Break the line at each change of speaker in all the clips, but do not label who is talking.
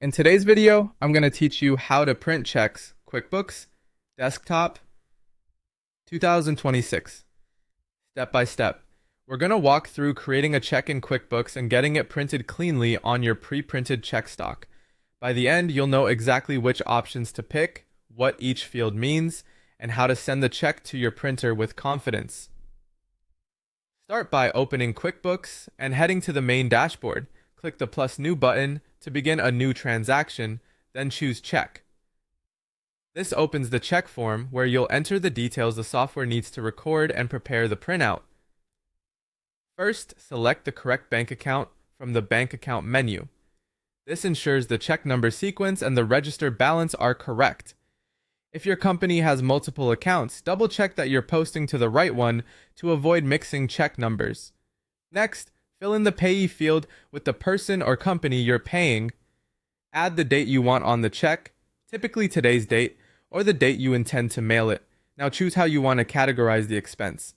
In today's video, I'm going to teach you how to print checks, QuickBooks, Desktop, 2026, step by step. We're going to walk through creating a check in QuickBooks and getting it printed cleanly on your pre-printed check stock. By the end, you'll know exactly which options to pick, what each field means, and how to send the check to your printer with confidence. Start by opening QuickBooks and heading to the main dashboard. Click the plus new button to begin a new transaction, then choose check. This opens the check form where you'll enter the details the software needs to record and prepare the printout. First, select the correct bank account from the bank account menu. This ensures the check number sequence and the registered balance are correct. If your company has multiple accounts, double check that you're posting to the right one to avoid mixing check numbers. Next, fill in the payee field with the person or company you're paying. Add the date you want on the check, typically today's date, or the date you intend to mail it. Now choose how you want to categorize the expense.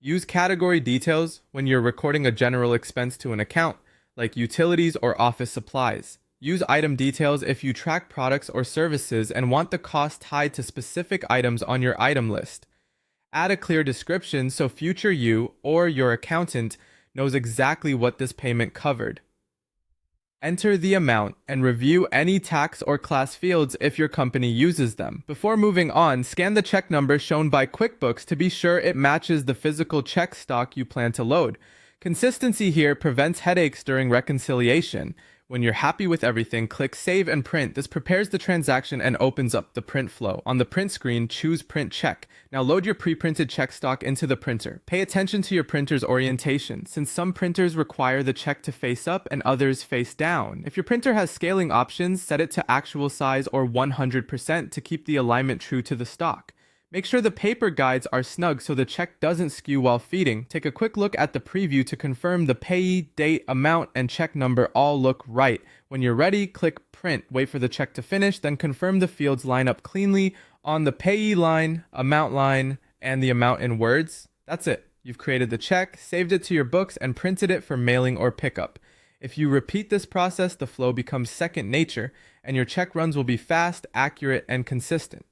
Use category details when you're recording a general expense to an account, like utilities or office supplies. Use item details if you track products or services and want the cost tied to specific items on your item list. Add a clear description so future you or your accountant knows exactly what this payment covered. Enter the amount and review any tax or class fields if your company uses them. Before moving on, scan the check number shown by QuickBooks to be sure it matches the physical check stock you plan to load. Consistency here prevents headaches during reconciliation. When you're happy with everything, click Save and Print. This prepares the transaction and opens up the print flow. On the print screen, choose Print Check. Now load your pre-printed check stock into the printer. Pay attention to your printer's orientation, since some printers require the check to face up and others face down. If your printer has scaling options, set it to actual size or 100% to keep the alignment true to the stock. Make sure the paper guides are snug so the check doesn't skew while feeding. Take a quick look at the preview to confirm the payee, date, amount, and check number all look right. When you're ready, click Print. Wait for the check to finish, then confirm the fields line up cleanly on the payee line, amount line, and the amount in words. That's it. You've created the check, saved it to your books, and printed it for mailing or pickup. If you repeat this process, the flow becomes second nature, and your check runs will be fast, accurate, and consistent.